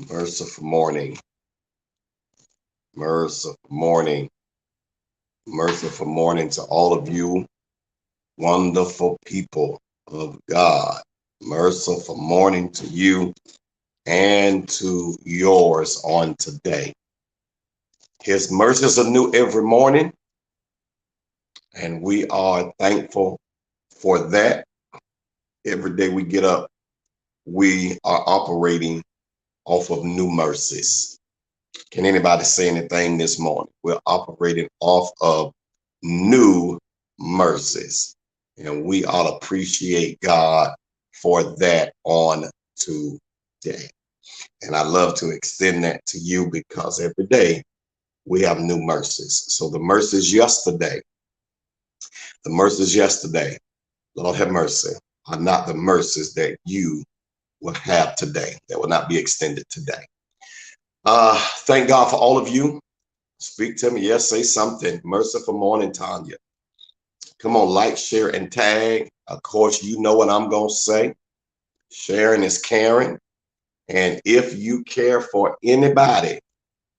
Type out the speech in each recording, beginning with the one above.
Merciful morning, merciful morning, merciful morning to all of you wonderful people of God. Merciful morning to you and to yours on today. His mercies are new every morning, and we are thankful for that. Every day we get up, we are operating off of new mercies. Can anybody say anything this morning? We're operating off of new mercies. And we ought to appreciate God for that on today. And I love to extend that to you because every day we have new mercies. So the mercies yesterday, Lord have mercy, are not the mercies that you will have today, that will not be extended today. Thank God for all of you. Speak to me. Yes, say something. Merciful morning, Tanya. Come on, like, share, and tag. Of course, you know what I'm going to say. Sharing is caring. And if you care for anybody,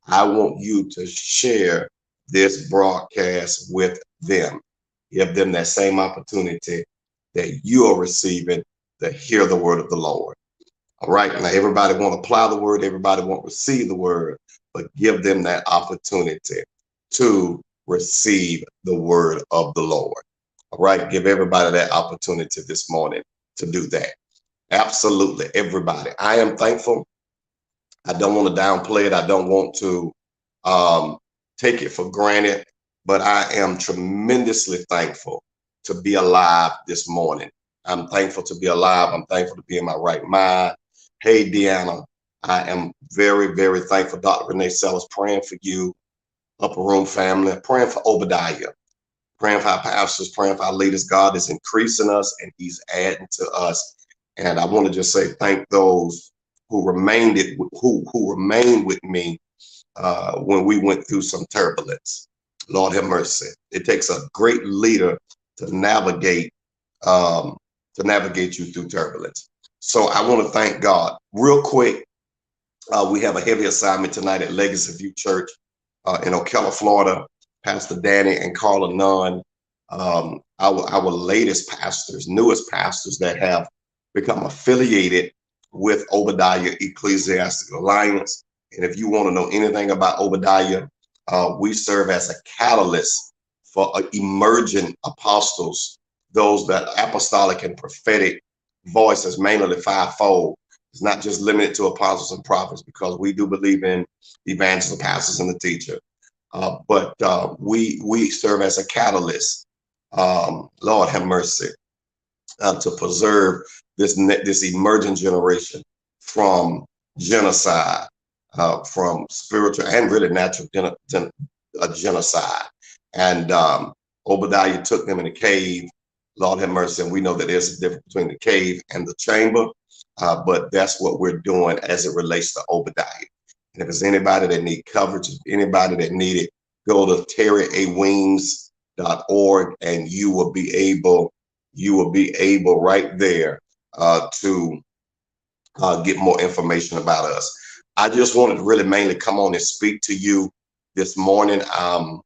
I want you to share this broadcast with them. Give them that same opportunity that you are receiving to hear the word of the Lord. All right. Now, everybody want to apply the word. Everybody want to receive the word, but give them that opportunity to receive the word of the Lord. All right. Give everybody that opportunity this morning to do that. Absolutely. Everybody. I am thankful. I don't want to downplay it. I don't want to um, take it for granted, but I am tremendously thankful to be alive this morning. I'm thankful to be alive. I'm thankful to be in my right mind. Hey, Deanna, I am very, very thankful. Dr. Renee Sellers, praying for you, Upper Room family, praying for Obadiah, praying for our pastors, praying for our leaders. God is increasing us and he's adding to us. And I want to just say thank those who remained with me when we went through some turbulence. Lord have mercy. It takes a great leader to navigate um, you through turbulence. So I want to thank God. Real quick, we have a heavy assignment tonight at Legacy View Church in Ocala, Florida. Pastor Danny and Carla Nunn, our latest pastors, newest pastors that have become affiliated with Obadiah Ecclesiastical Alliance. And if you want to know anything about Obadiah, we serve as a catalyst for emerging apostles, those that apostolic and prophetic voices, mainly the fivefold. It's not just limited to apostles and prophets, because we do believe in evangelists, pastors, and the teacher. But we serve as a catalyst. Lord have mercy, to preserve this emerging generation from genocide, from spiritual and really natural genocide. And Obadiah took them in the cave. Lord have mercy, and we know that there's a difference between the cave and the chamber. But that's what we're doing as it relates to Obadiah. And if there's anybody that need coverage, anybody that need it, go to terryawings.org and you will be able right there to get more information about us. I just wanted to really mainly come on and speak to you this morning. I'm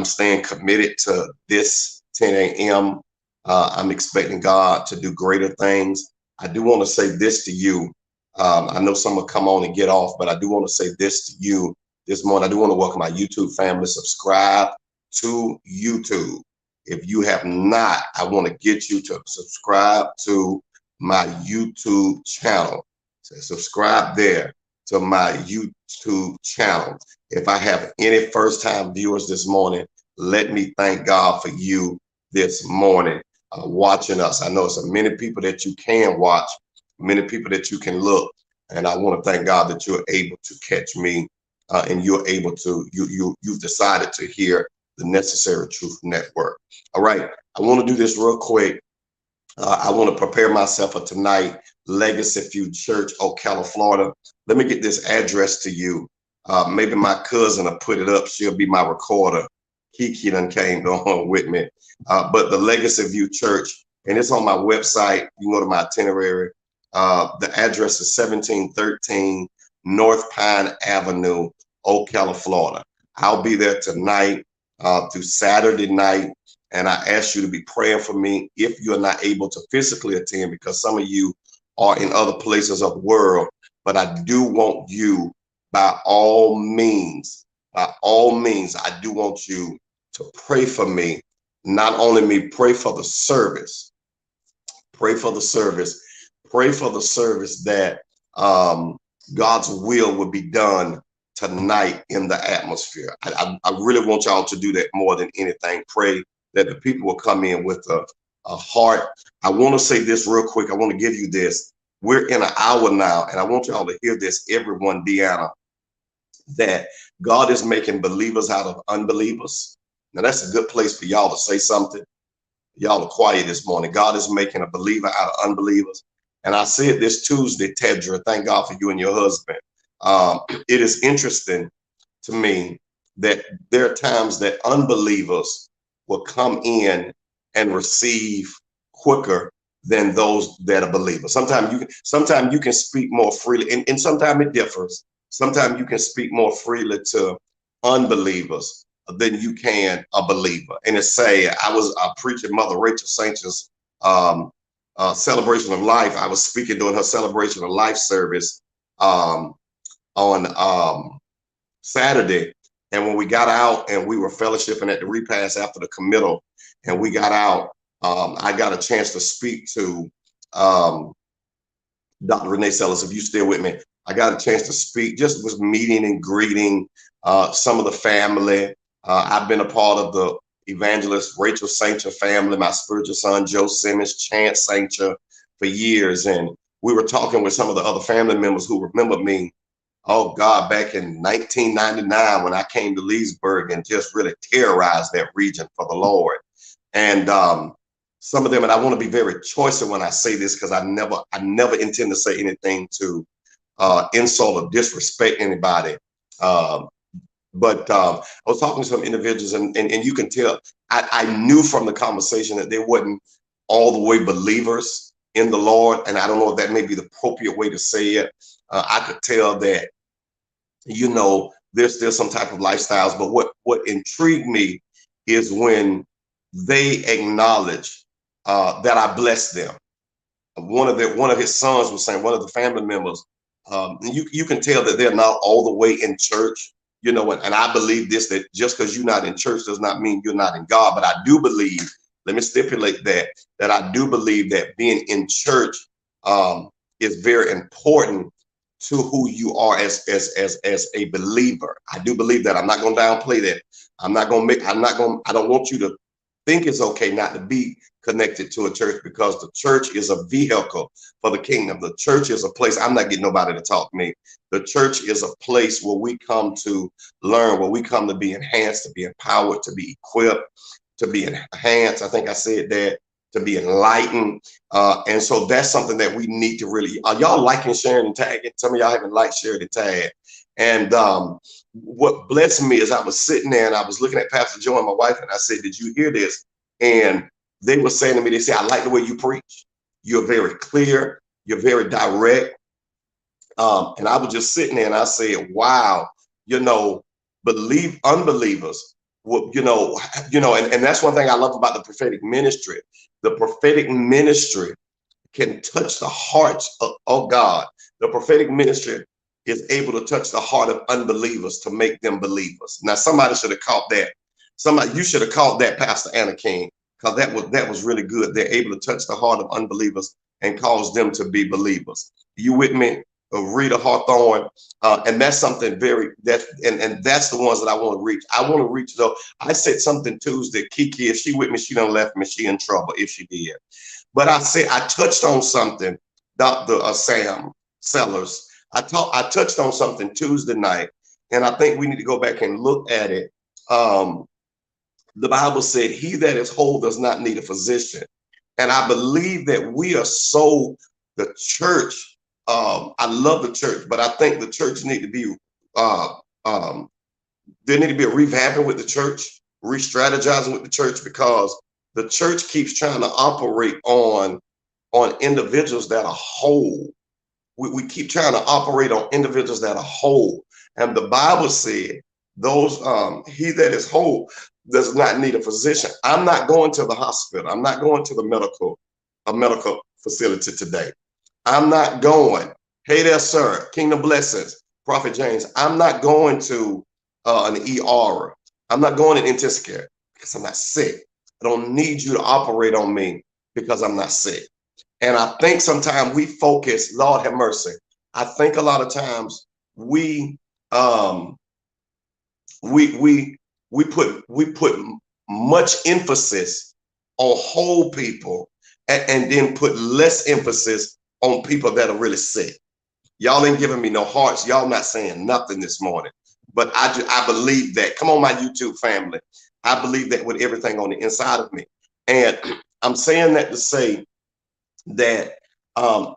staying committed to this 10 a.m. I'm expecting God to do greater things. I do want to say this to you. I know some will come on and get off, but I do want to say this to you this morning. I do want to welcome my YouTube family. Subscribe to YouTube. If you have not, I want to get you to subscribe to my YouTube channel. So subscribe there to my YouTube channel. If I have any first-time viewers this morning, let me thank God for you this morning watching us. I know it's many people that you can watch, many people that you can look, and I want to thank God that you're able to catch me and you're able to you've decided to hear the Necessary Truth Network. All right, I want to do this real quick. I want to prepare myself for tonight. Legacy View Church, Ocala, Florida. Let me get this address to you. Maybe my cousin will put it up. She'll be my recorder. Kiki done came on with me. But the Legacy View Church, and it's on my website. You can go to my itinerary. The address is 1713 North Pine Avenue, Ocala, Florida. I'll be there tonight through Saturday night. And I ask you to be praying for me if you're not able to physically attend, because some of you are in other places of the world. But I do want you, by all means, I do want you to pray for me. Not only me, pray for the service. Pray for the service. Pray for the service that God's will would be done tonight in the atmosphere. I really want y'all to do that more than anything. Pray that the people will come in with a heart. I want to say this real quick. I want to give you this. We're in an hour now, and I want y'all to hear this, everyone, Deanna, that God is making believers out of unbelievers. Now, that's a good place for y'all to say something. Y'all are quiet this morning. God is making a believer out of unbelievers. And I said this Tuesday, Tedra, thank God for you and your husband. It is interesting to me that there are times that unbelievers will come in and receive quicker than those that are believers. Sometimes you can speak more freely, and sometimes it differs. Sometimes you can speak more freely to unbelievers than you can a believer. And it's say, I was preaching Mother Rachel Sanchez celebration of life. I was speaking during her celebration of life service on Saturday. And when we got out and we were fellowshipping at the repast after the committal, and we got out, I got a chance to speak to Dr. Renee Sellers. If you still with me, I got a chance to speak, just was meeting and greeting some of the family. I've been a part of the evangelist Rachel Sanchez family, my spiritual son, Joe Simmons, Chance Sanchez, for years. And we were talking with some of the other family members who remember me, oh God, back in 1999 when I came to Leesburg and just really terrorized that region for the Lord. And some of them, and I want to be very choice when I say this, because I never intend to say anything to insult or disrespect anybody. But I was talking to some individuals, and you can tell, I knew from the conversation that they wasn't all the way believers in the Lord. And I don't know if that may be the appropriate way to say it. I could tell that, you know, there's still some type of lifestyles. But what intrigued me is when they acknowledge that I blessed them. One of his sons was saying, one of the family members, you can tell that they're not all the way in church. You know, and I believe this, that just because you're not in church does not mean you're not in God. But I do believe, let me stipulate that I do believe that being in church is very important to who you are as a believer. I do believe that. I'm not going to downplay that. I don't want you to think it's okay not to be connected to a church, because the church is a vehicle for the kingdom. The church is a place, I'm not getting nobody to talk to me. The church is a place where we come to learn, where we come to be enhanced, to be empowered, to be equipped, to be enhanced. I think I said that, to be enlightened. And so that's something that we need to really, y'all liking, sharing, and tagging? Some of y'all haven't liked, shared, and tagged. And what blessed me is I was sitting there and I was looking at Pastor Joe and my wife, and I said, did you hear this? And they were saying to me, they say, I like the way you preach. You're very clear. You're very direct. And I was just sitting there and I said, wow, you know, unbelievers, you know, and that's one thing I love about the prophetic ministry. The prophetic ministry can touch the hearts of God. The prophetic ministry is able to touch the heart of unbelievers to make them believers. Now, somebody should have caught that. You should have caught that, Pastor Anna King, because that was really good. They're able to touch the heart of unbelievers and cause them to be believers. You with me? Rita Hawthorne, and that's something and that's the ones that I want to reach. I want to reach, though. I said something Tuesday, Kiki, if she with me, she done left me, she in trouble if she did. But I touched on something, Dr. Sam Sellers. I touched on something Tuesday night, and I think we need to go back and look at it. The Bible said, he that is whole does not need a physician. And I believe that we are so, the church, I love the church, but I think the church need to be, there need to be a revamping with the church, re-strategizing with the church, because the church keeps trying to operate on individuals that are whole. we keep trying to operate on individuals that are whole. And the Bible said, those he that is whole does not need a physician. I'm not going to the hospital. I'm not going to the medical facility today. I'm not going. Hey there, sir. Kingdom blessings, Prophet James. I'm not going to an ER. I'm not going to intensive care because I'm not sick. I don't need you to operate on me because I'm not sick. And I think sometimes we focus, Lord have mercy. I think a lot of times we put much emphasis on whole people and then put less emphasis on people that are really sick. Y'all ain't giving me no hearts. Y'all not saying nothing this morning. But I believe that. Come on, my YouTube family. I believe that with everything on the inside of me. And I'm saying that to say that our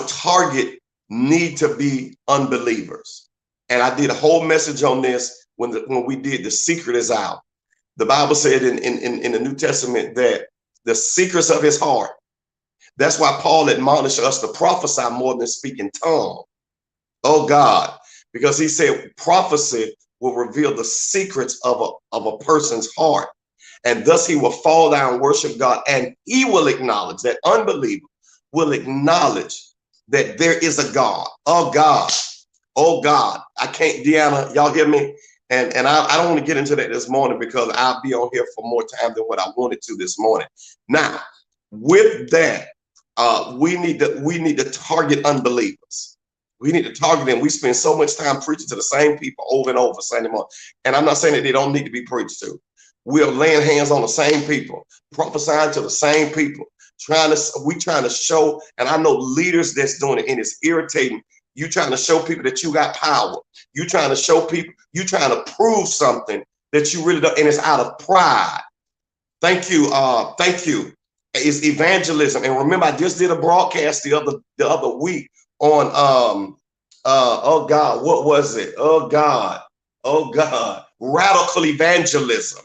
target need to be unbelievers. And I did a whole message on this when we did The Secret Is Out. The Bible said in the New Testament that the secrets of his heart. That's why Paul admonished us to prophesy more than speak in tongues. Oh God, because he said prophecy will reveal the secrets of a person's heart. And thus he will fall down and worship God, and he will acknowledge, that unbeliever will acknowledge that there is a God. Oh God, oh God. I can't, Deanna, y'all hear me? And I don't want to get into that this morning because I'll be on here for more time than what I wanted to this morning. Now, with that, we need to target unbelievers. We need to target them. We spend so much time preaching to the same people over and over Sunday morning. And I'm not saying that they don't need to be preached to. We're laying hands on the same people, prophesying to the same people, trying to show, and I know leaders that's doing it, and it's irritating. You trying to show people that you got power. You trying to show people, you trying to prove something that you really don't, and it's out of pride. Thank you. Thank you. It's evangelism. And remember, I just did a broadcast the other week on oh God, what was it? Oh God, radical evangelism.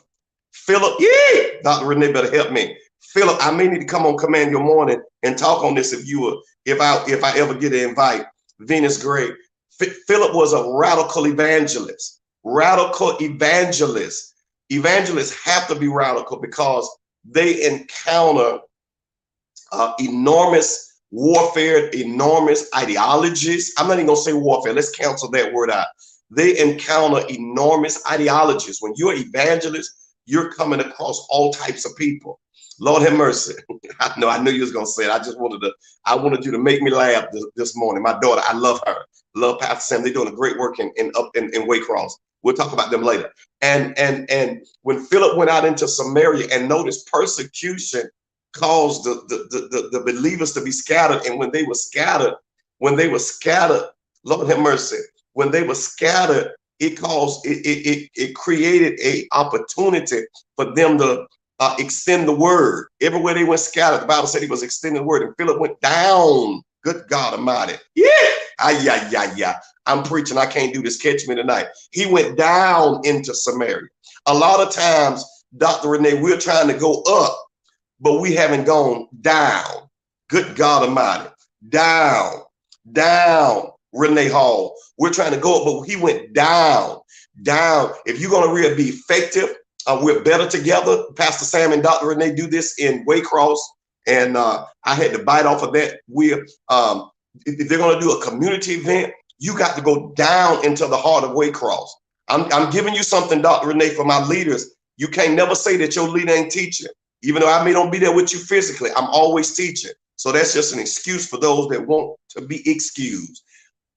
Philip, yeah, Dr. Renee better help me. Philip, I may need to come on Command Your Morning and talk on this if I ever get an invite. Venus Gray. Philip was a radical evangelist. Radical evangelists. Evangelists have to be radical because they encounter enormous warfare, enormous ideologies. I'm not even gonna say warfare. Let's cancel that word out. They encounter enormous ideologies. When you're an evangelist, you're coming across all types of people. Lord have mercy. I knew you was gonna say it. I wanted you to make me laugh this morning. My daughter, I love her. Love Pastor Sam. They're doing a great work in Waycross. We'll talk about them later. And when Philip went out into Samaria and noticed persecution caused the believers to be scattered, and when they were scattered, Lord have mercy. When they were scattered, it created a opportunity for them to extend the word. Everywhere they went scattered, the Bible said he was extending the word, and Philip went down. Good God Almighty. Yeah. I'm preaching. I can't do this. Catch me tonight. He went down into Samaria. A lot of times, Dr. Renee, we're trying to go up, but we haven't gone down. Good God Almighty. Down. Renee Hall. We're trying to go up, but he went down. If you're going to really be effective, we're better together. Pastor Sam and Dr. Renee do this in Waycross, and I had to bite off of that. If they're going to do a community event, you got to go down into the heart of Waycross. I'm giving you something, Dr. Renee, for my leaders. You can't never say that your leader ain't teaching. Even though I may not be there with you physically, I'm always teaching. So that's just an excuse for those that want to be excused.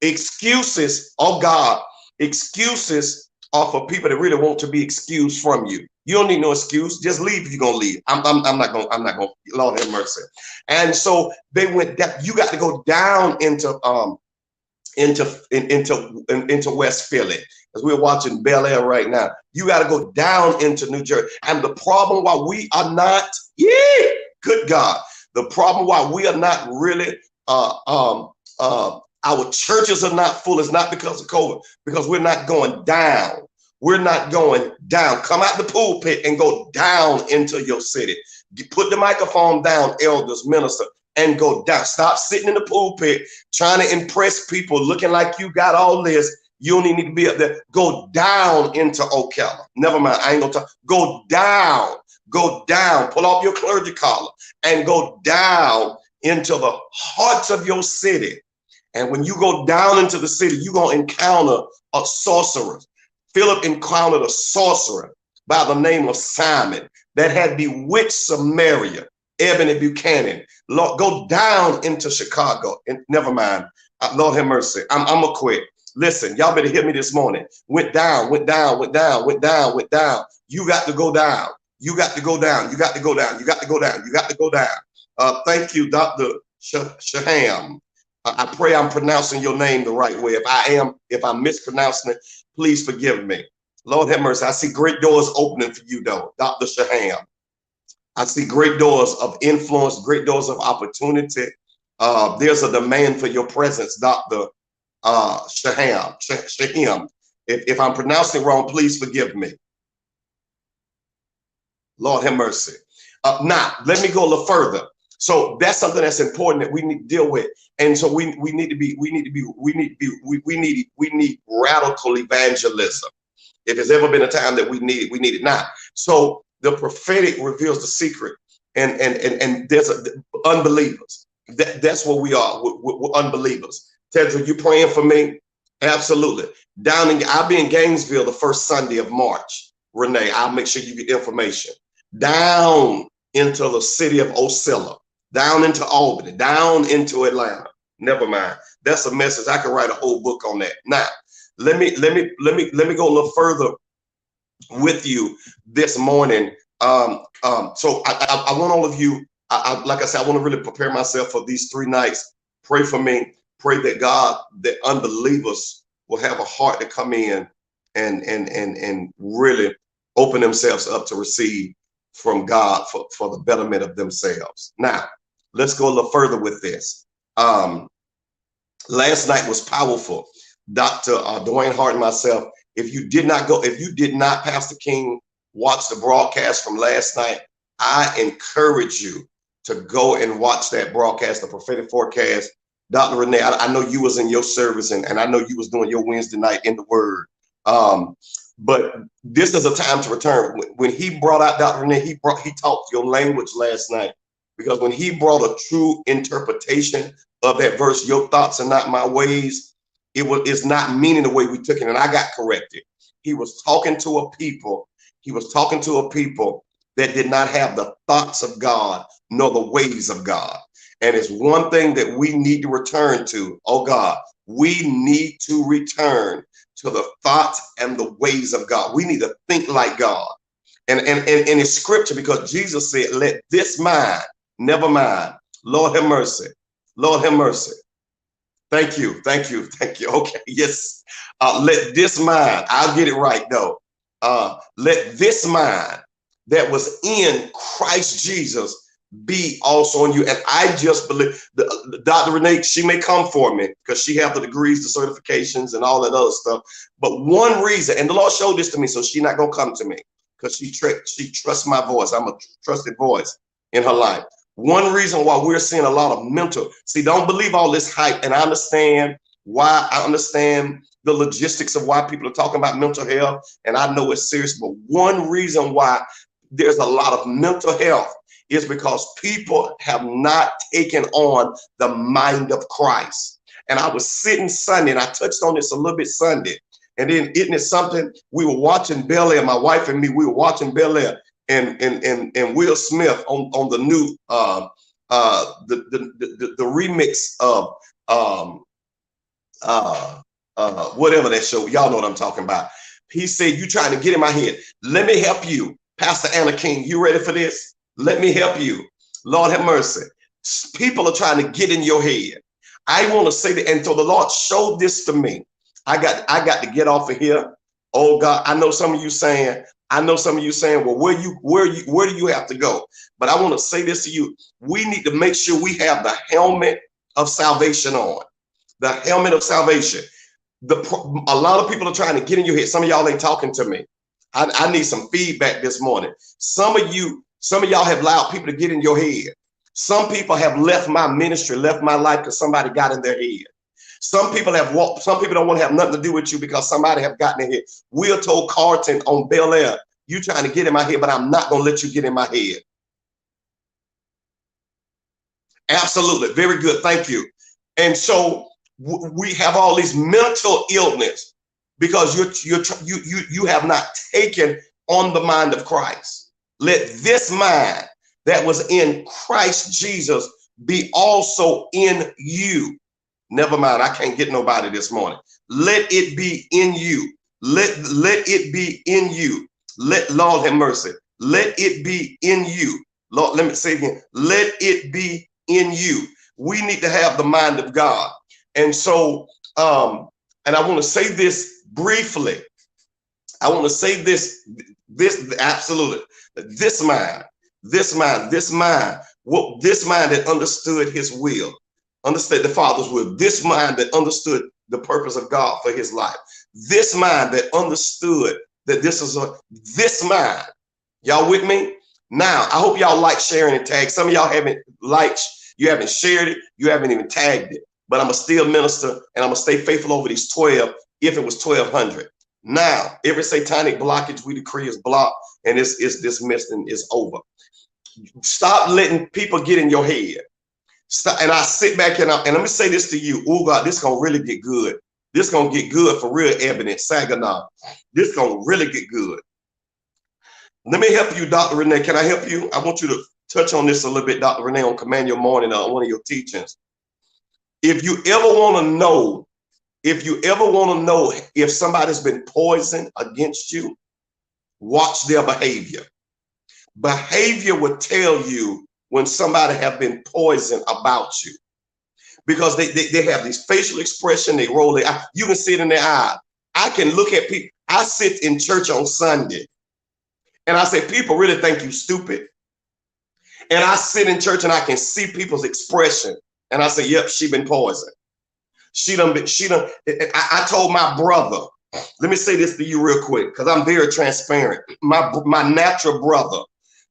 Excuses, oh God, excuses are for people that really want to be excused from you. You don't need no excuse. Just leave if you're gonna leave. I'm not gonna. Lord have mercy. And so they went down. You got to go down into West Philly, as we're watching Bel Air right now. You got to go down into New Jersey. And the problem why we are not, good God, the problem why we are not really our churches are not full is not because of COVID, because we're not going down. We're not going down. Come out the pulpit and go down into your city. Put the microphone down, elders, minister. and go down. Stop sitting in the pulpit trying to impress people, looking like you got all this. You don't need to be up there. Go down into Ocala. Never mind. I ain't gonna talk. Go down. Go down. Pull off your clergy collar and go down into the hearts of your city. And when you go down into the city, you're going to encounter a sorcerer. Philip encountered a sorcerer by the name of Simon that had bewitched Samaria, Ebony Buchanan. Lord, go down into Chicago. And never mind. Lord have mercy. I'm going to quit. Listen, y'all better hear me this morning. Went down, went down, went down, went down, went down. You got to go down. You got to go down. You got to go down. You got to go down. You got to go down. Thank you, Dr. Shaham. I pray I'm pronouncing your name the right way. If I'm mispronouncing it, please forgive me. Lord have mercy. I see great doors opening for you, though, Dr. Shaham. I see great doors of influence, great doors of opportunity. There's a demand for your presence, Dr. Shaham. If I'm pronouncing it wrong, please forgive me. Lord have mercy. Now, let me go a little further. So that's something that's important that we need to deal with. And so we need radical evangelism. If there's ever been a time that we need it now. So the prophetic reveals the secret, and there's unbelievers. That's what we are. We're unbelievers. Tedra, you praying for me? Absolutely. I'll be in Gainesville the first Sunday of March. Renee, I'll make sure you get information. Down into the city of Ocala, down into Albany, down into Atlanta. Never mind. That's a message. I could write a whole book on that. Now, let me go a little further with you this morning. So I want all of you, like I said, I want to really prepare myself for these 3 nights. Pray for me. Pray that God, that unbelievers will have a heart to come in and really open themselves up to receive from God for the betterment of themselves. Now, let's go a little further with this. Last night was powerful. Dr. Dwayne Hart and myself, if you did not, Pastor King, watch the broadcast from last night, I encourage you to go and watch that broadcast, the prophetic forecast. Dr. Renee, I know you was in your service and I know you was doing your Wednesday night in the Word. But this is a time to return. When he brought out Dr. Renee, he talked your language last night, because when he brought a true interpretation of that verse, your thoughts are not my ways, it's not meaning the way we took it, and I got corrected. He was talking to a people. He was talking to a people that did not have the thoughts of God nor the ways of God. And it's one thing that we need to return to. Oh God, we need to return to the thoughts and the ways of God. We need to think like God. And in scripture, because Jesus said, let this mind, never mind. Lord have mercy. Lord have mercy. Thank you. Thank you. Thank you. Okay. Yes. Let this mind, I'll get it right though. Let this mind that was in Christ Jesus be also in you. And I just believe Dr. Renee, she may come for me because she have the degrees, the certifications and all that other stuff. But one reason, and the Lord showed this to me, so she's not going to come to me because she trusts my voice. I'm a trusted voice in her life. One reason why we're seeing a lot of mental, don't believe all this hype. And I understand why. I understand the logistics of why people are talking about mental health. And I know it's serious, but one reason why there's a lot of mental health is because people have not taken on the mind of Christ. And I was sitting Sunday, and I touched on this a little bit Sunday. And then isn't it something? We were watching Bel Air, my wife and me, we were watching Bel Air, and Will Smith on the new the remix of whatever that show, y'all know what I'm talking about. He said, you trying to get in my head. Let me help you. Pastor Anna King, you ready for this? Let me help you. Lord have mercy. People are trying to get in your head. I want to say that, and so the Lord showed this to me. I got to get off of here. Oh God, I know some of you saying, well, where do you have to go? But I want to say this to you. We need to make sure we have the helmet of salvation on. The helmet of salvation. A lot of people are trying to get in your head. Some of y'all ain't talking to me. I need some feedback this morning. Some of y'all have allowed people to get in your head. Some people have left my ministry, left my life because somebody got in their head. Some people have walked, some people don't want to have nothing to do with you because somebody have gotten in here. Will told Carlton on Bel Air, you trying to get in my head, but I'm not going to let you get in my head. Absolutely. Very good. Thank you. And so we have all these mental illness because you have not taken on the mind of Christ. Let this mind that was in Christ Jesus be also in you. Never mind, I can't get nobody this morning. Let it be in you. Let it be in you. Let, Lord have mercy. Let it be in you. Lord, let me say it again. Let it be in you. We need to have the mind of God. And so, and I want to say this briefly. I want to say this absolutely. This mind that understood his will, understood the Father's will, this mind that understood the purpose of God for his life, this mind that understood that this mind, y'all with me? Now, I hope y'all like sharing and tag. Some of y'all haven't liked, you haven't shared it, you haven't even tagged it, but I'm a still minister and I'm gonna stay faithful over these 12 if it was 1200. Now, every satanic blockage we decree is blocked and it's dismissed and it's over. Stop letting people get in your head. Stop, and I sit back and let me say this to you. Oh God, this gonna really get good. This gonna get good for real, Ebony, Saginaw. This gonna really get good. Let me help you, Dr. Renee. Can I help you? I want you to touch on this a little bit, Dr. Renee, on Command Your Morning, one of your teachings. If you ever want to know, if somebody's been poisoned against you, watch their behavior. Behavior will tell you when somebody have been poisoned about you, because they have this facial expression, they roll their eye. You can see it in their eye. I can look at people. I sit in church on Sunday and I say, people really think you stupid. And I sit in church and I can see people's expression and I say, yep, she been poisoned. I told my brother, let me say this to you real quick, because I'm very transparent. My natural brother,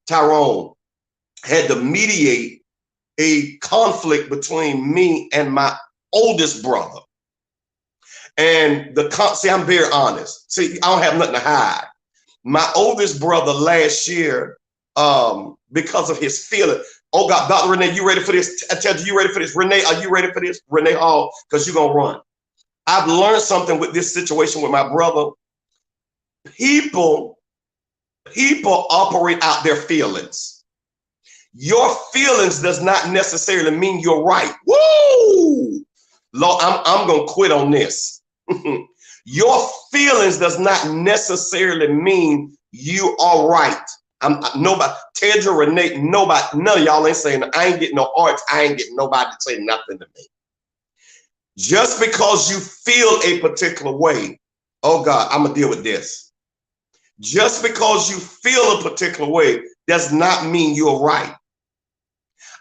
Tyrone, had to mediate a conflict between me and my oldest brother. And see, I'm very honest. See, I don't have nothing to hide. My oldest brother last year, because of his feeling, oh God, Dr. Renee, you ready for this? I tell you ready for this? Renee, are you ready for this? Renee Hall, because you're going to run. I've learned something with this situation with my brother. People operate out their feelings. Your feelings does not necessarily mean you're right. Woo! Lord, I'm going to quit on this. Your feelings does not necessarily mean you are right. Nobody, Tedra, Renee, nobody, none of y'all ain't saying, I ain't getting no hearts. I ain't getting nobody to say nothing to me. Just because you feel a particular way, oh God, I'm gonna deal with this. Just because you feel a particular way does not mean you're right.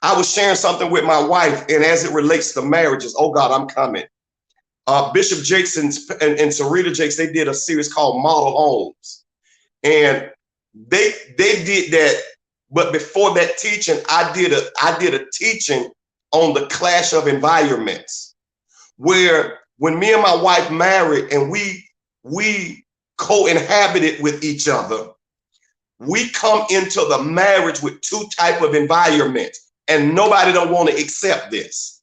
I was sharing something with my wife, and as it relates to marriages, oh God, I'm coming. Bishop Jakes and Sarita Jakes, they did a series called Model Homes. And they did that, but before that teaching, I did a teaching on the clash of environments, where when me and my wife married and we co-inhabited with each other, we come into the marriage with two type of environments, and nobody don't want to accept this.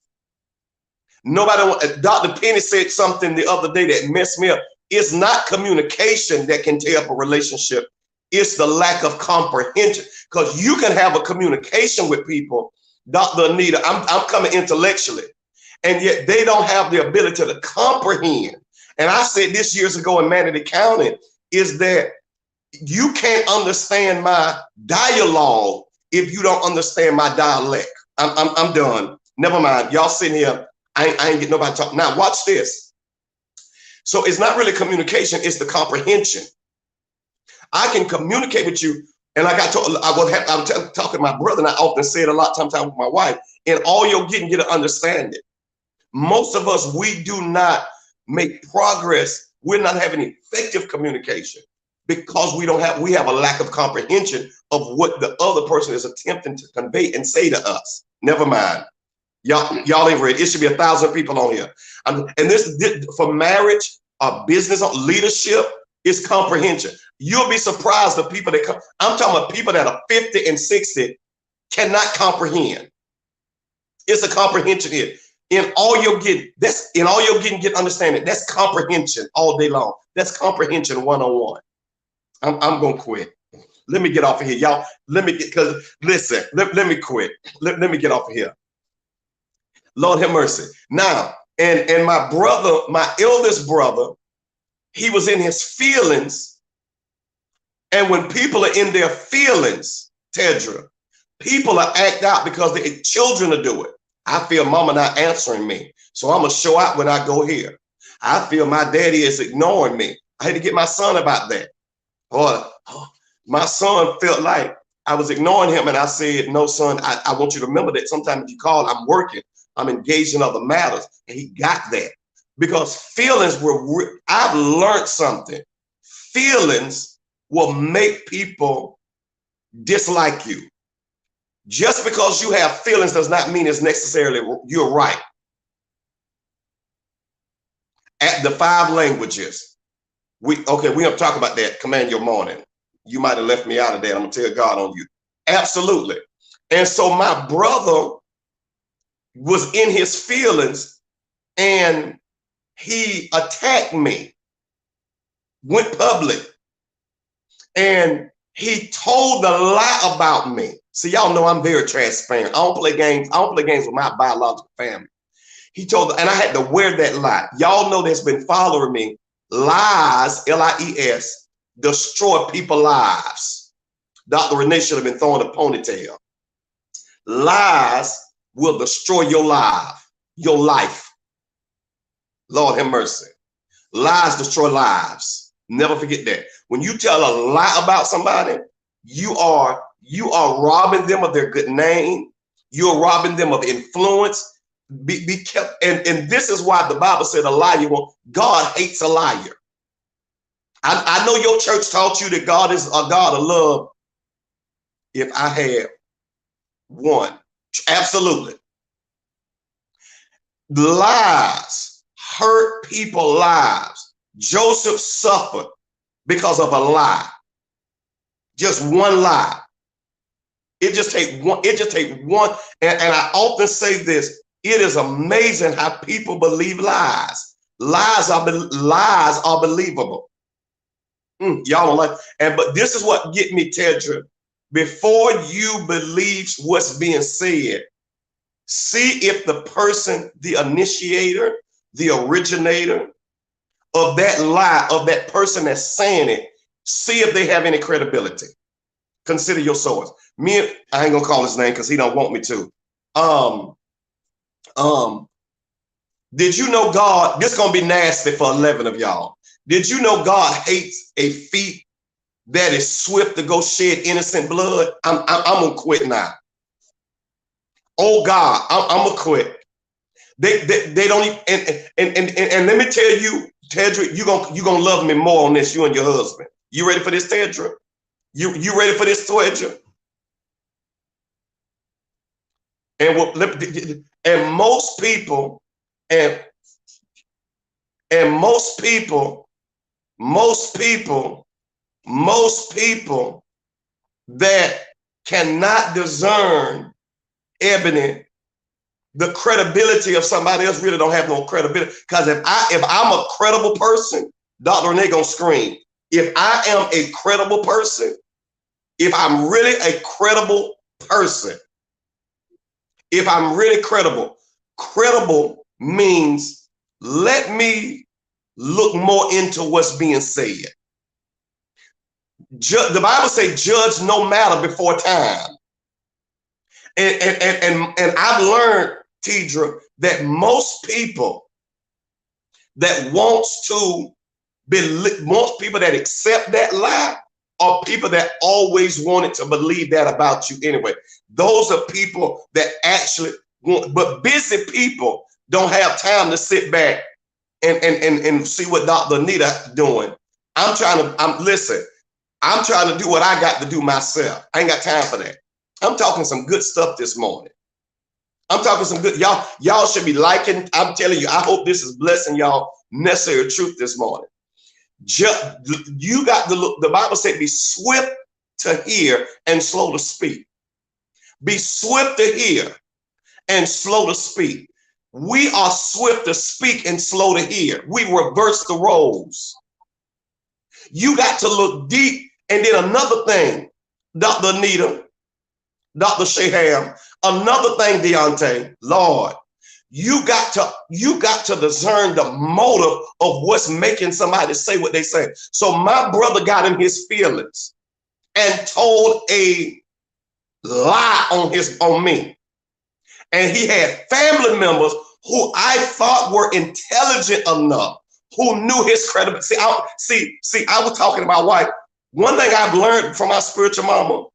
Dr. Penny said something the other day that messed me up. It's not communication that can tear up a relationship. It's the lack of comprehension, because you can have a communication with people, Dr. Anita, I'm coming intellectually, and yet they don't have the ability to comprehend. And I said this years ago in Manatee County, is that you can't understand my dialogue if you don't understand my dialect. I'm done. Never mind. Y'all sitting here. I ain't getting nobody talking. Now watch this. So it's not really communication, it's the comprehension. I can communicate with you, and like I was talking to my brother, and I often say it a lot of times with my wife, and all you're getting, get to understand it. Most of us, we do not make progress. We're not having effective communication because we have a lack of comprehension of what the other person is attempting to convey and say to us. Never mind. Y'all ain't ready. It should be 1,000 people on here. And this for marriage, business, leadership, is comprehension. You'll be surprised the people that come. I'm talking about people that are 50 and 60 cannot comprehend. It's a comprehension here. In all you're getting, get understanding. That's comprehension all day long. That's comprehension 101. I'm gonna quit. Let me get off of here, y'all. Let me quit. Let me get off of here. Lord have mercy. Now, and my brother, my eldest brother, he was in his feelings. And when people are in their feelings, Tedra, people are act out because their children are doing it. I feel mama not answering me, so I'm gonna show out when I go here. I feel my daddy is ignoring me. I had to get my son about that. My son felt like I was ignoring him, and I said, no, son, I want you to remember that sometimes if you call, I'm working, I'm engaged in other matters. And he got that because feelings I've learned something. Feelings will make people dislike you. Just because you have feelings does not mean it's necessarily you're right. At the 5 languages, we're gonna talk about that. Command your morning. You might have left me out of that. I'm gonna tell God on you. Absolutely. And so my brother was in his feelings and he attacked me, went public, and he told the lie about me. See, y'all know I'm very transparent. I don't play games. I don't play games with my biological family. He told, and I had to wear that lie. Y'all know that's been following me. Lies, Lies, destroy people's lives. Dr. Renee should have been throwing a ponytail. Lies will destroy your life. Lord have mercy. Lies destroy lives. Never forget that. When you tell a lie about somebody, you are robbing them of their good name. You're robbing them of influence. Be careful. And this is why the Bible said a liar God hates a liar. I know your church taught you that God is a God of love. If I had one, absolutely. Lies hurt people's lives. Joseph suffered because of a lie. Just one lie. It just take one. And I often say this. It is amazing how people believe lies. Lies are believable. Y'all don't like. But this is what get me, Tedra. Before you believe what's being said, see if the person, the initiator, the originator of that lie, of that person that's saying it, see if they have any credibility. Consider your source. I ain't gonna call his name because he don't want me to. Did you know God, this is gonna be nasty for 11 of y'all. Did you know God hates a feet that is swift to go shed innocent blood? I'm gonna quit now. Oh God, I'm gonna quit. They don't even, and let me tell you, Tedra, you gonna love me more on this, you and your husband. You ready for this, Tedra? You ready for this, Tedra? And most people, most people that cannot discern, Ebony, the credibility of somebody else really don't have no credibility. Because if I'm a credible person, Dr. Renee gonna scream. If I am a credible person, if I'm really a credible person, if I'm really credible means let me look more into what's being said. The Bible says judge no matter before time. And I've learned, Tedra, that most people that most people that accept that lie are people that always wanted to believe that about you anyway. Those are people that actually want, but busy people don't have time to sit back and see what Dr. Anita doing. I'm trying to do what I got to do myself. I ain't got time for that. I'm talking some good stuff this morning. I'm talking some good. Y'all should be liking. I'm telling you, I hope this is blessing y'all necessary truth this morning. You got the Bible said, be swift to hear and slow to speak. Be swift to hear and slow to speak. We are swift to speak and slow to hear. We reverse the roles. You got to look deep. And then another thing, Dr. Anita, Dr. Shaham, another thing, Deontay, Lord, you got to discern the motive of what's making somebody say what they say. So my brother got in his feelings and told a lie on me. And he had family members who I thought were intelligent enough, who knew his credibility. I was talking to my wife. One thing I've learned from my spiritual mama,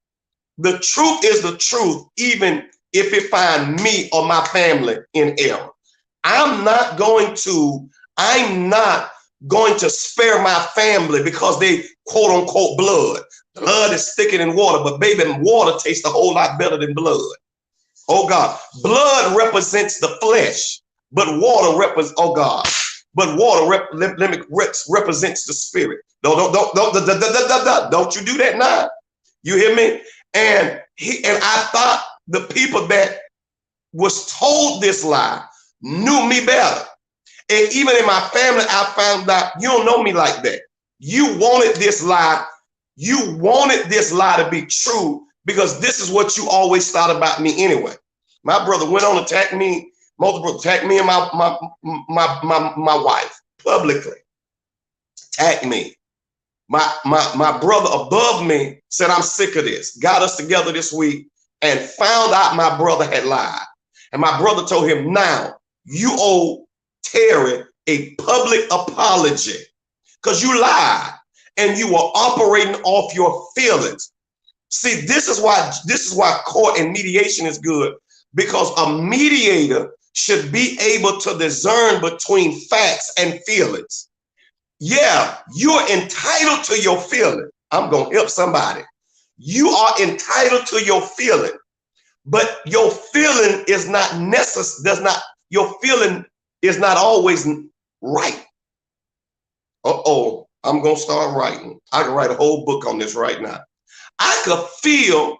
the truth is the truth, even if it find me or my family in error. I'm not going to spare my family because they quote unquote blood. Blood is thicker than water, but baby, water tastes a whole lot better than blood. Oh God, blood represents the flesh, but water represents, oh God, but water represents the spirit. Don't you do that now. You hear me? And I thought the people that was told this lie knew me better. And even in my family, I found out you don't know me like that. You wanted this lie. You wanted this lie to be true because this is what you always thought about me anyway. My brother went on to attack me, multiple attack me and my wife publicly. Attack me. My brother above me said, I'm sick of this. Got us together this week and found out my brother had lied. And my brother told him, now you owe Terry a public apology because you lied and you were operating off your feelings. See, this is why court and mediation is good, because a mediator should be able to discern between facts and feelings. Yeah, you're entitled to your feeling. I'm going to help somebody. You are entitled to your feeling, but your feeling is not necessary. Your feeling is not always right. I'm going to start writing. I can write a whole book on this right now. I could feel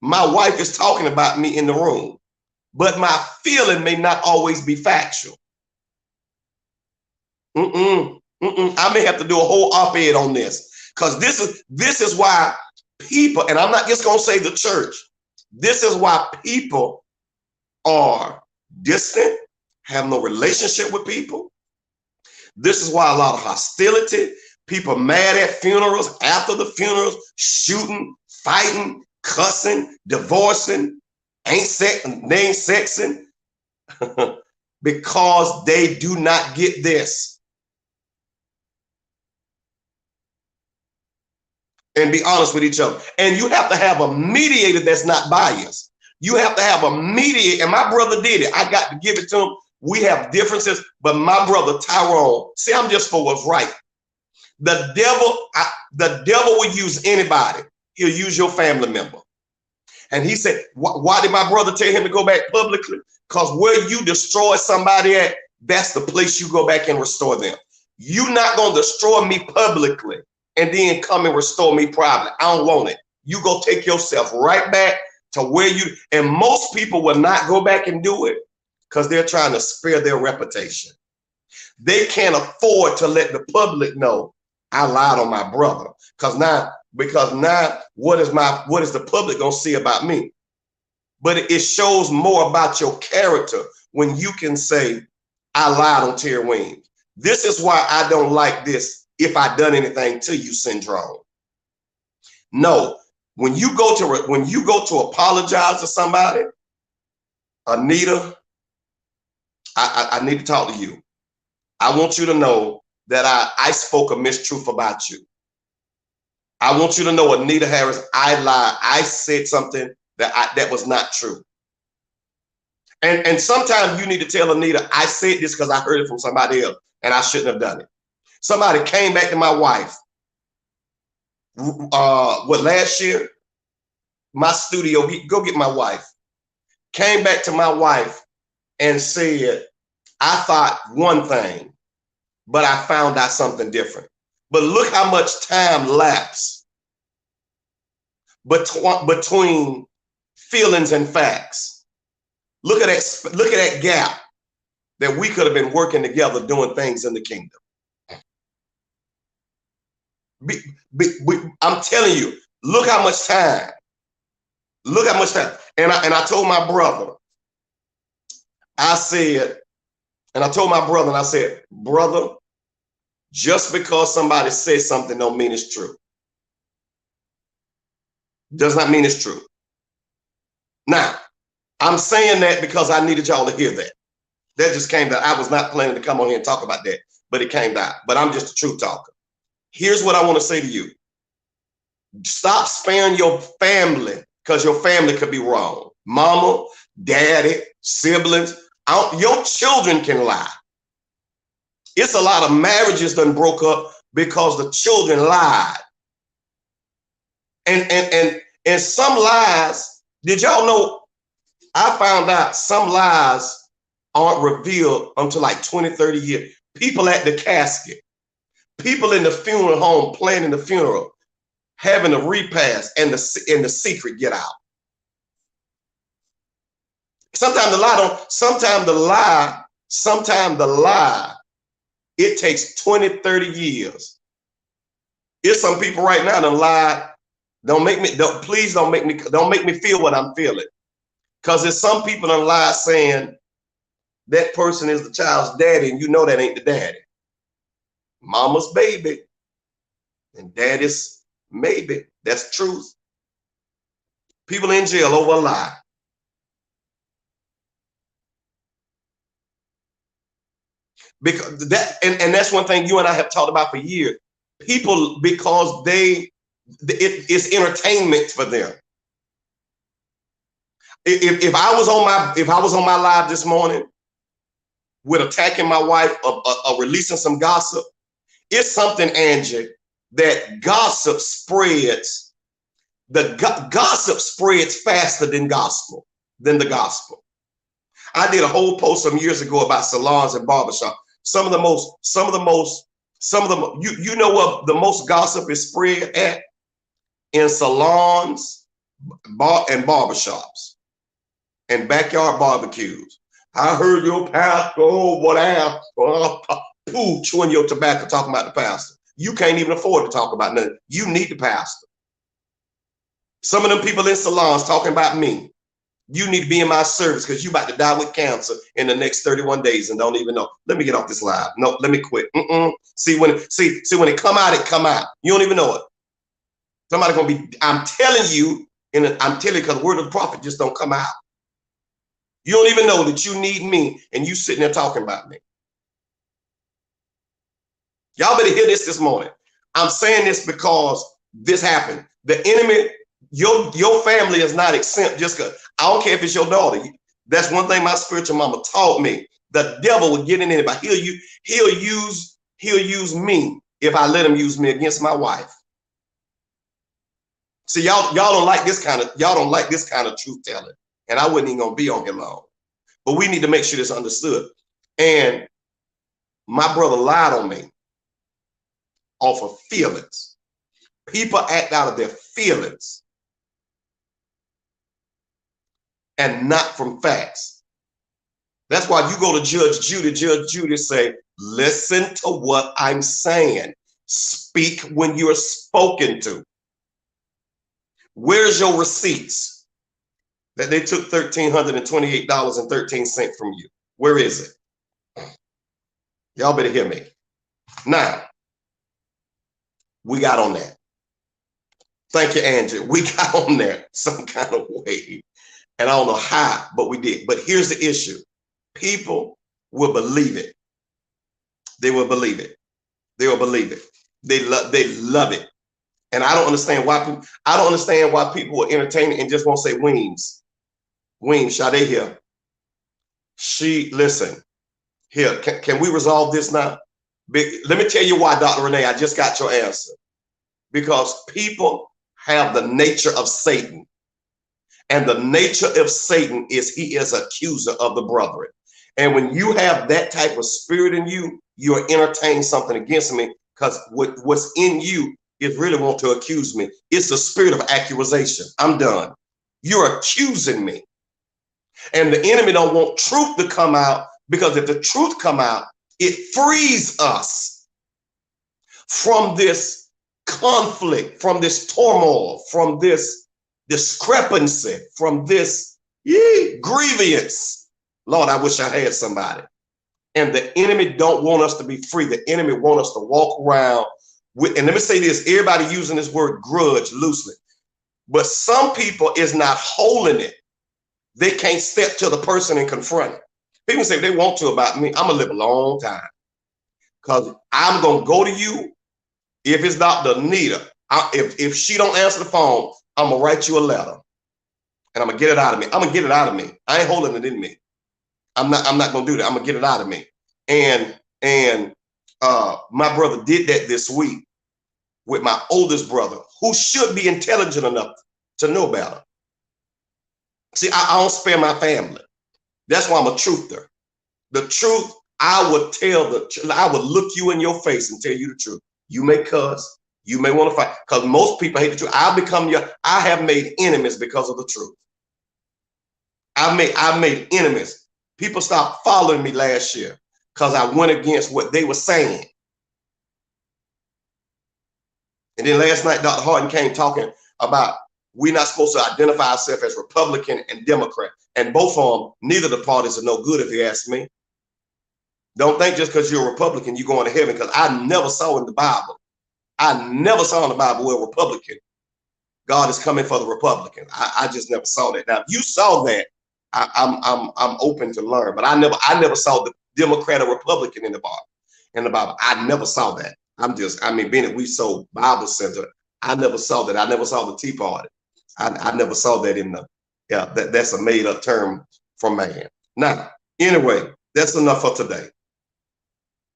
my wife is talking about me in the room, but my feeling may not always be factual. I may have to do a whole op-ed on this, because this is why people, and I'm not just going to say the church, this is why people are distant, have no relationship with people. This is why a lot of hostility, people mad at funerals, after the funerals, shooting, fighting, cussing, divorcing, they ain't sexing, because they do not get this. And be honest with each other. And you have to have a mediator that's not biased. You have to have a mediator, and my brother did it. I got to give it to him. We have differences, but my brother Tyrone, see, I'm just for what's right. The devil will use anybody. He'll use your family member. And he said, why did my brother tell him to go back publicly? Because where you destroy somebody at, that's the place you go back and restore them. You're not going to destroy me publicly and then come and restore me privately. I don't want it. You go take yourself right back to where you, and most people will not go back and do it because they're trying to spare their reputation. They can't afford to let the public know I lied on my brother. Because now what is the public gonna see about me? But it shows more about your character when you can say, I lied on Terry Williams. This is why I don't like this if I done anything to you syndrome. No, when you go to apologize to somebody, Anita, I need to talk to you. I want you to know that I spoke a mistruth about you. I want you to know, Anita Harris, I lied. I said something that was not true. And sometimes you need to tell Anita, I said this because I heard it from somebody else and I shouldn't have done it. Somebody came back to my wife, last year, my studio, go get my wife, came back to my wife and said, I thought one thing, but I found out something different. But look how much time lapsed between feelings and facts. Look at that gap that we could have been working together doing things in the kingdom. I'm telling you, look how much time. Look how much time. And I told my brother, I said, brother, just because somebody says something don't mean it's true. Does not mean it's true. Now, I'm saying that because I needed y'all to hear that. That just came out. I was not planning to come on here and talk about that, but it came out. But I'm just a truth talker. Here's what I want to say to you. Stop sparing your family, because your family could be wrong. Mama, daddy, siblings, your children can lie. It's a lot of marriages done broke up because the children lied. And some lies, did y'all know, I found out some lies aren't revealed until like 20, 30 years. People at the casket, people in the funeral home planning the funeral, having a repast, and the secret get out. Sometimes the lie, it takes 20, 30 years. There's some people right now that lie. Please don't make me feel what I'm feeling. Because there's some people that lie saying that person is the child's daddy, and you know that ain't the daddy. Mama's baby and daddy's maybe. That's truth. People in jail over a lie. Because that, and that's one thing you and I have talked about for years. People, because it's entertainment for them. If I was on my live this morning with attacking my wife or releasing some gossip, it's something, Angie, that gossip spreads. Gossip spreads faster than the gospel. I did a whole post some years ago about salons and barbershop. You know what the most gossip is spread at? In salons, and barbershops, and backyard barbecues. I heard your pastor chewing your tobacco, talking about the pastor. You can't even afford to talk about nothing. You need the pastor. Some of them people in salons talking about me. You need to be in my service because you about to die with cancer in the next 31 days and don't even know. Let me get off this live. No, let me quit. See when it come out, it come out. You don't even know it. Somebody gonna be. I'm telling you because the word of the prophet just don't come out. You don't even know that you need me, and you sitting there talking about me. Y'all better hear this morning. I'm saying this because this happened. The enemy, your family is not exempt just because. I don't care if it's your daughter. That's one thing my spiritual mama taught me. The devil will get in anybody. He'll use me if I let him use me against my wife. See, y'all don't like this kind of truth telling, and I wasn't even gonna be on here long. But we need to make sure this understood. And my brother lied on me off of feelings. People act out of their feelings and not from facts. That's why you go to Judge Judy say, listen to what I'm saying. Speak when you're spoken to. Where's your receipts that they took $1,328.13 from you? Where is it? Y'all better hear me. Now, we got on that. Thank you, Angie. We got on there some kind of way. And I don't know how, but we did. But here's the issue. People will believe it. They will believe it. They will believe it. They love it. And I don't understand why people will entertain it and just won't say Weems. Weems, Sade here. Listen, here, can we resolve this now? Let me tell you why, Dr. Renee, I just got your answer. Because people have the nature of Satan. And the nature of Satan is he is accuser of the brethren. And when you have that type of spirit in you, you are entertaining something against me, because what's in you is really want to accuse me. It's the spirit of accusation. I'm done. You're accusing me. And the enemy don't want truth to come out, because if the truth come out, it frees us from this conflict, from this turmoil, from this discrepancy, from this grievance. Lord, I wish I had somebody. And the enemy don't want us to be free. The enemy want us to walk around with, and let me say this, everybody using this word grudge loosely, but some people is not holding it. They can't step to the person and confront it. People say they want to about me. I'm gonna live a long time, because I'm gonna go to you. If it's Dr. Anita, if she don't answer the phone, I'm gonna write you a letter, and I'm gonna get it out of me. I'm gonna get it out of me. I ain't holding it in me. I'm not gonna do that. I'm gonna get it out of me. And my brother did that this week with my oldest brother, who should be intelligent enough to know better. See, I don't spare my family. That's why I'm a truther. The truth, I would look you in your face and tell you the truth. You may cuss, you may want to fight, because most people hate the truth. I have made enemies because of the truth. I made enemies. People stopped following me last year because I went against what they were saying. And then last night, Dr. Harden came talking about we're not supposed to identify ourselves as Republican and Democrat. And both of them, neither of the parties are no good, if you ask me. Don't think just because you're a Republican, you're going to heaven, because I never saw in the Bible. I never saw in the Bible where Republican, God is coming for the Republican. I just never saw that. Now, if you saw that, I'm open to learn, but I never saw the Democrat or Republican in the Bible. I never saw that. Being that we so Bible center, I never saw that. I never saw the Tea Party. I never saw that in the, that's a made up term from man. Now, anyway, that's enough for today.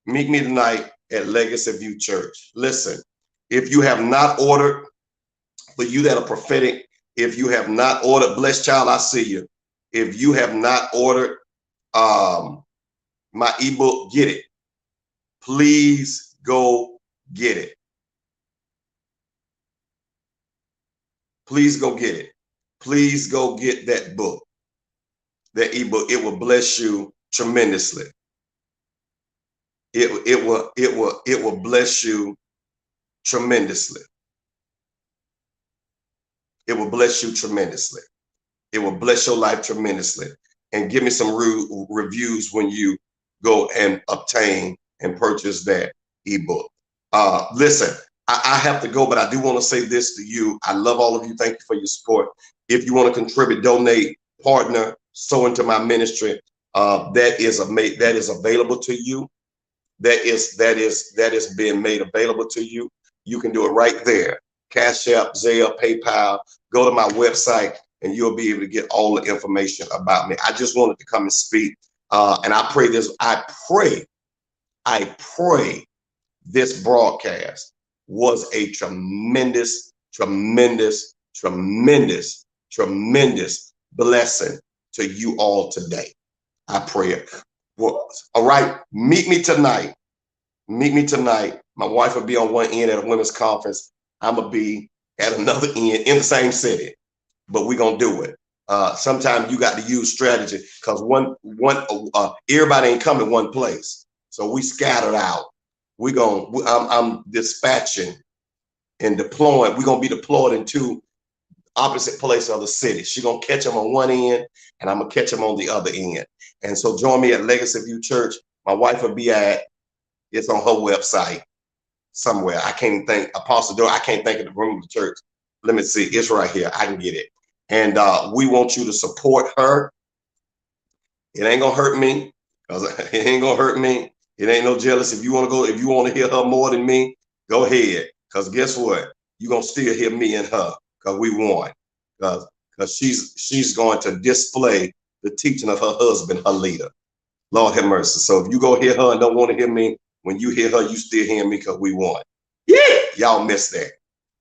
Meet me tonight at Legacy View Church. Listen, if you have not ordered, for you that are prophetic, if you have not ordered, blessed child, I see you. If you have not ordered my ebook, get it. Please go get it. Please go get it. Please go get that book, that ebook. It will bless you tremendously. It will bless you tremendously. It will bless you tremendously. It will bless your life tremendously. And give me some reviews when you go and obtain and purchase that ebook. Listen, I have to go, but I do want to say this to you. I love all of you. Thank you for your support. If you want to contribute, donate, partner, sow into my ministry, that is available to you. That is being made available to you. You can do it right there. Cash App, Zelle, PayPal. Go to my website, and you'll be able to get all the information about me. I just wanted to come and speak, and I pray this. I pray this broadcast was a tremendous blessing to you all today. I pray it was. All right, meet me tonight. My wife will be on one end at a women's conference. I'm gonna be at another end in the same city, but we're gonna do it. Sometimes you got to use strategy, because everybody ain't coming one place, so we scattered out. I'm dispatching and deploying. We're gonna be deployed in two opposite places of the city. She's gonna catch them on one end, and I'm gonna catch them on the other end. And so join me at Legacy View Church. My wife will be it's on her website somewhere. I can't think, Apostle Door, I can't think of the room of the church. Let me see, it's right here. I can get it. And we want you to support her. It ain't gonna hurt me, because it ain't gonna hurt me. It ain't no jealous. If you want to hear her more than me, go ahead. Because guess what? You're gonna still hear me and her, because we won. Because she's going to display the teaching of her husband, her leader. Lord have mercy. So if you go hear her and don't want to hear me, when you hear her, you still hear me, because we won. Yeah, y'all missed that.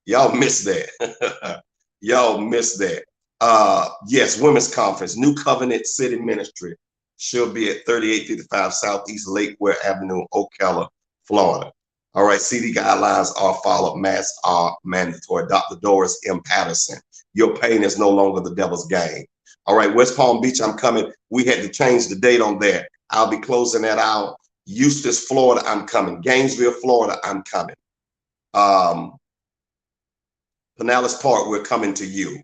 Y'all missed that. Y'all missed that. Yes, women's conference, New Covenant City Ministry. She'll be at 3855 Southeast Lakeware Avenue, Ocala, Florida. All right, CD guidelines are followed. Masks are mandatory. Dr. Doris M. Patterson. Your pain is no longer the devil's game. All right, West Palm Beach, I'm coming. We had to change the date on that. I'll be closing that out. Eustis, Florida, I'm coming. Gainesville, Florida, I'm coming. Pinellas Park, we're coming to you.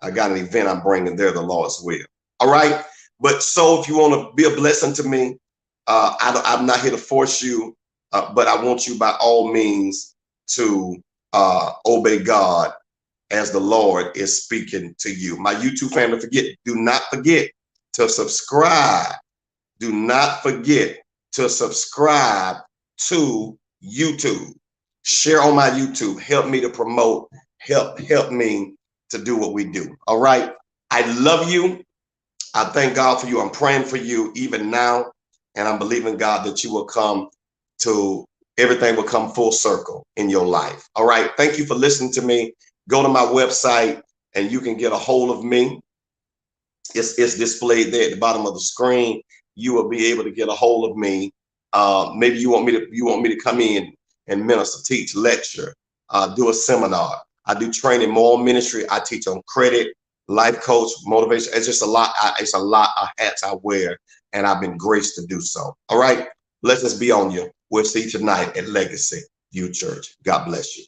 I got an event I'm bringing there, the Lord's will. All right. But so if you want to be a blessing to me, I'm not here to force you, but I want you by all means to obey God as the Lord is speaking to you. My YouTube family, do not forget to subscribe. Do not forget to subscribe to YouTube. Share on my YouTube. Help me to promote. Help me to do what we do. All right. I love you. I thank God for you. I'm praying for you even now. And I'm believing God that you will come to, everything will come full circle in your life. All right. Thank you for listening to me. Go to my website and you can get a hold of me. It's displayed there at the bottom of the screen. You will be able to get a hold of me. Maybe you want me to come in and minister, teach, lecture, do a seminar. I do training, moral ministry. I teach on credit, life coach, motivation. It's just a lot. It's a lot of hats I wear, and I've been graced to do so. All right, let us be on you. We'll see you tonight at Legacy View Church. God bless you.